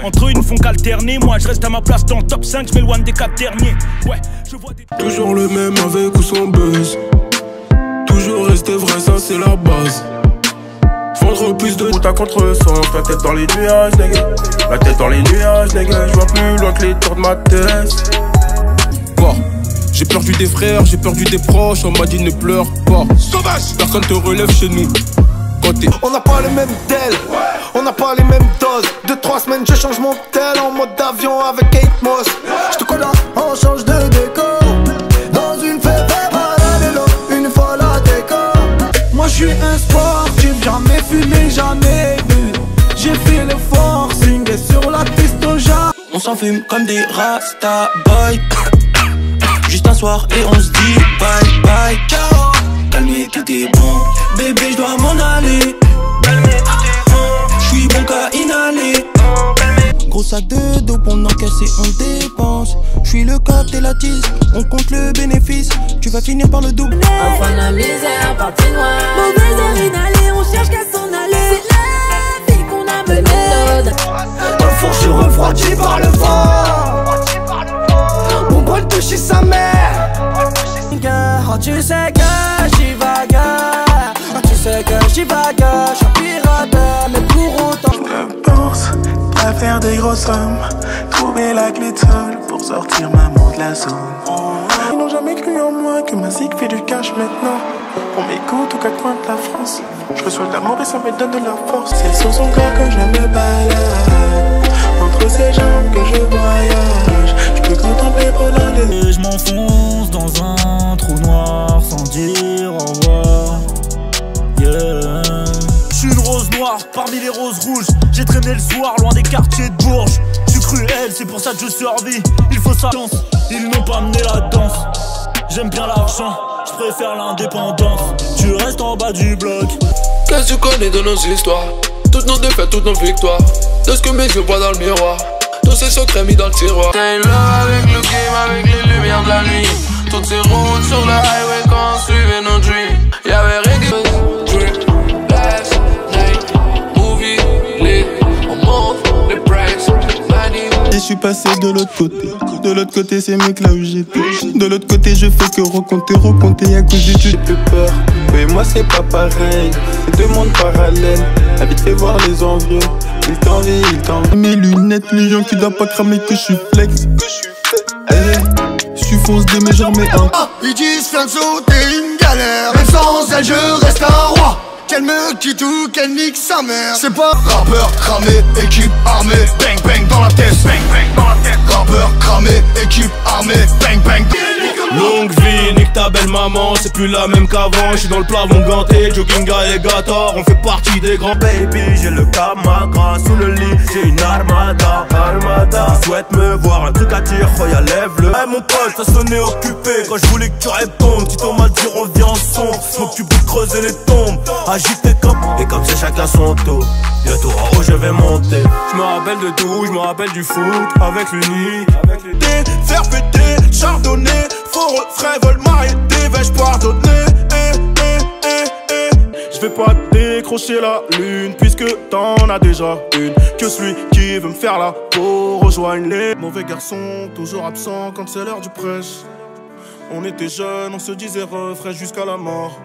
Entre eux ils ne font qu'alterner. Moi je reste à ma place dans le top 5, je m'éloigne des 4 derniers. Ouais, je vois des... Toujours le même avec ou sans buzz. Toujours rester vrai, ça c'est la base. Vendre plus de route à contre-sens. La tête dans les nuages, nègre. La tête dans les nuages, nègre. Je vois plus loin que les tours de ma tête. Bon. J'ai perdu des frères, j'ai perdu des proches. On m'a dit ne pleure pas. Sauvage. Personne te relève chez nous. On n'a pas les mêmes tels, on n'a pas les mêmes doses. 2-3 semaines je change mon tel en mode avion avec Kate Moss. Je te connais, on change de décor. Dans une fête parallèle, une fois la décor. Moi je suis un sportif, jamais fumé, jamais bu. J'ai fait le forcing et sur la piste au jardin. On s'en fume comme des Rasta boy. Juste un soir et on se dit bye bye, ciao. Calmez, tout est bon, bébé, je dois m'en aller. Calmez, tout est bon, je suis bon qu'à inhaler. Gros sac de dope, on encaisse et on dépense. Je suis le coq, t'es la tisse, on compte le bénéfice. Tu vas finir par le double. Enfant de la misère, parti noir. Mauvaise heure inhalée, on cherche qu'à s'en aller. C'est la vie qu'on a menée. Dans le four, je suis refroidi par le vent. Mon bol de chez sa mère. Oh, tu sais que j'y vague. Oh, tu sais que j'y vague. Je suis pirate, mais pour autant je pense à faire des grosses sommes, trouver la clé de sol pour sortir maman de la zone. Ils n'ont jamais cru en moi que ma zig fait du cash maintenant. On m'écoute aux quatre coins de la France. Je reçois de l'amour et ça me donne de la force. C'est sur son corps que je me balade, entre ses jambes que je voyage. Je peux contempler pendant des... Je m'enfonce dans un trou noir sans dire au revoir. Yeah. Je suis une rose noire parmi les roses rouges. J'ai traîné le soir loin des quartiers de Bourges. Je suis cruel, c'est pour ça que je survis. Il faut sa chance, ils n'ont pas amené la danse. J'aime bien l'argent, je préfère l'indépendance. Tu restes en bas du bloc. Qu'est-ce que tu connais de nos histoires? Toutes nos défaites, toutes nos victoires. De ce que mes yeux voient dans le miroir. Tous ces secrets mis dans le tiroir. T'es là avec le game, avec les lumières de la nuit. Toutes ces routes sur la highway quand on suivait nos dreams. Y'avait rien qui... Last night, movie, lit, on monte les prices. Et je suis passé de l'autre côté. De l'autre côté c'est mieux que là où j'étais. De l'autre côté je fais que recompter à cause du jeu. J'ai plus peur, mais moi c'est pas pareil. C'est deux mondes parallèles. La vie te fait voir les envieux. Il t'envie, il t'envie. Mes lunettes, les gens qui doivent pas cramer que je suis flex. Je suis fonce de mais j'en remets un. ils disent viens de sauter une galère. Même sans elle je reste un roi. Qu'elle me quitte ou qu'elle nique sa mère. C'est pas rappeur cramé, équipe armée. Bang bang dans la tête, bang bang dans la tête. Rappeur cramé, équipe armée. Bang bang. Longue vie, nique ta belle maman, c'est plus la même qu'avant. Je suis dans le plafond ganté, jogging alligator. On fait partie des grands baby. J'ai le Kamagra sous le lit, j'ai une armada. Tu souhaites me voir, un truc à dire, Roya lève-le. Hey mon pote, ça sonnait occupé. Quand je voulais que tu répondes, tu t'en m'as dit reviens en son. M'occupe de creuser les tombes, agiter comme. Et comme c'est chacun son tour, bientôt en haut je vais monter. Je me rappelle de tout, je me rappelle du foot. Avec l'uni, faire péter, chardonnay. Faux refrain veulent m'arrêter, vais-je pardonner? Je vais pas décrocher la lune, puisque t'en as déjà une. Que celui qui veut me faire la peau rejoigne les mauvais garçons, toujours absents quand c'est l'heure du prêche. On était jeunes, on se disait refrain jusqu'à la mort.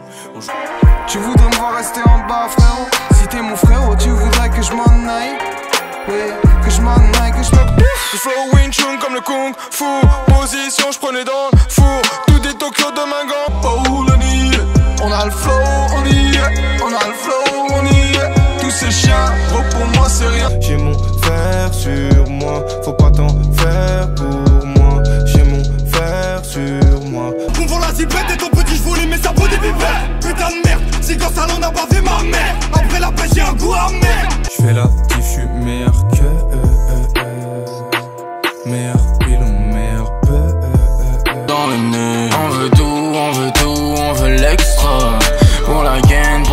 Tu voudrais me voir rester en bas, frérot? Si t'es mon frérot, tu voudrais que je m'en aille? Oui, que je m'en aille, que je me bouffe. Le flow Wing Chun comme le Kung Fu. Position, je prenais dans le four. Tout des Tokyo de Mingan. Oh le Nil. On a le flow, on y est. On a le flow, on y est. Tous ces chiens, gros pour moi c'est rien. J'ai mon fer sur moi. Faut pas t'en faire pour moi. J'ai mon fer sur moi. Confond la zipette et ton petit voulais mais ça vaut des vivets. Putain de merde, si quand ça l'on a bavé ma mère. Après la pêche j'ai un goût amer. J'fais la diff, j'suis meilleur que meilleur pilon, meilleur Dans le nez, on veut tout, on veut tout, on veut l'extra. Pour la gaine,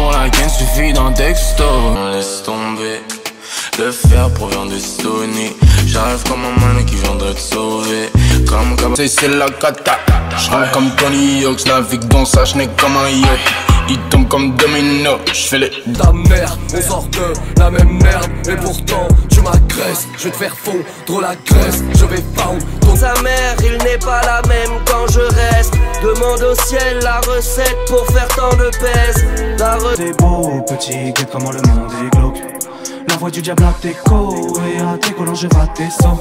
suffit d'un texto. Laisse tomber, le fer provient de Sony. J'arrive comme un man qui viendrait te sauver. Comme c'est la cata. J'rentre comme Tony Hawk, navigue dans sa schneck comme un yacht. ils tombent comme domino. J'fais les ta mère, on sort de la même merde. Et pourtant tu m'agresses, je vais te faire fondre la graisse. Je vais found ton sa mère, il n'est pas la même quand je reste. Demande au ciel la recette pour faire tant de pèse. T'es beau petit, guette comment le monde est glauque. La voix du diable à tes co, et à tes collants je vais tes sangs.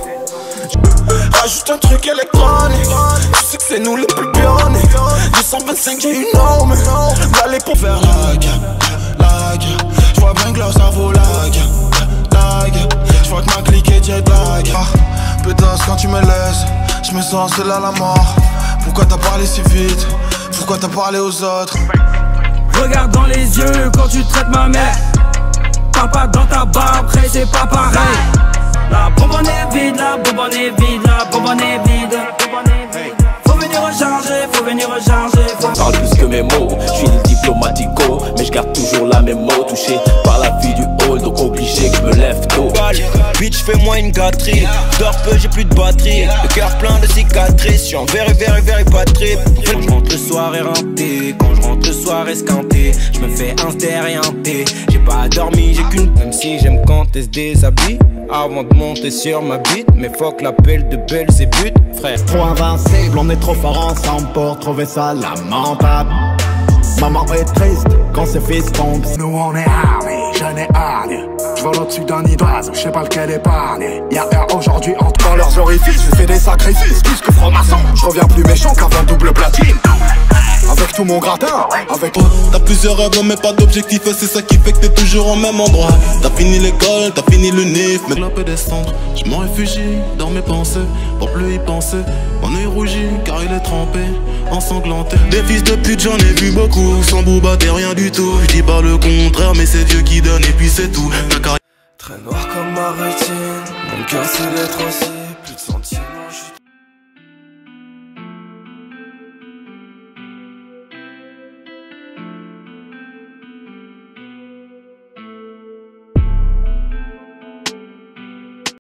Rajoute un truc électronique, tu sais que c'est nous les plus pionniers. 225 j'ai une norme, d'aller pour faire la guerre. J'vois bien que leur cerveau lag. J'vois que ma clique est jet lag. Pétasse quand tu me laisses, j'me sens seul à la mort. Pourquoi t'as parlé si vite? Pourquoi t'as parlé aux autres? Regarde dans les yeux quand tu traites ma mère. Parle pas dans ta barbe, après c'est pas pareil. La bonbonne est vide, la bonbonne est vide, la bonbonne est vide. Faut venir recharger, faut venir recharger. Parle plus que mes mots, je suis le diplomatico, mais je garde toujours la même mot. Touché par la vie du hall, donc obligé que je me lève tôt. Bitch, fais-moi une gâterie. Dors peu, j'ai plus de batterie. Le cœur plein de cicatrices. J'suis en very bad trip. Quand je rentre le soir éreinté, quand je rentre le soir esquinté, je me fais un derrière un thé. J'ai pas dormi, j'ai qu'une. Même si j'aime quand elle se déshabille avant de monter sur ma bite. Mais fuck l'appel de Belzébuth, frère. Trop invincible, on est trop fort ensemble pour trouver ça lamentable. Maman est triste quand ses fils tombent. Nous on est armés, jeune et hargne. J'vole au-dessus d'un nid d'oiseau, j'sais pas lequel épargner. Y'a aujourd'hui entre dans leurs orifices, je fais des sacrifices, plus que franc-maçon. J'reviens plus méchant qu'avant double platine. Avec tout mon gratin, avec t'as plusieurs rêves mais pas d'objectif, c'est ça qui fait que t'es toujours au même endroit. T'as fini l'école, t'as fini le NIF, mais la peut descendre. Je m'en réfugie dans mes pensées, pour plus y penser. Mon œil rougit car il est trempé, ensanglanté. Des fils de pute j'en ai vu beaucoup, sans booba t'es rien du tout. Je dis pas le contraire mais c'est Dieu qui donne et puis c'est tout. très noir comme ma rétine, mon cœur c'est d'être aussi.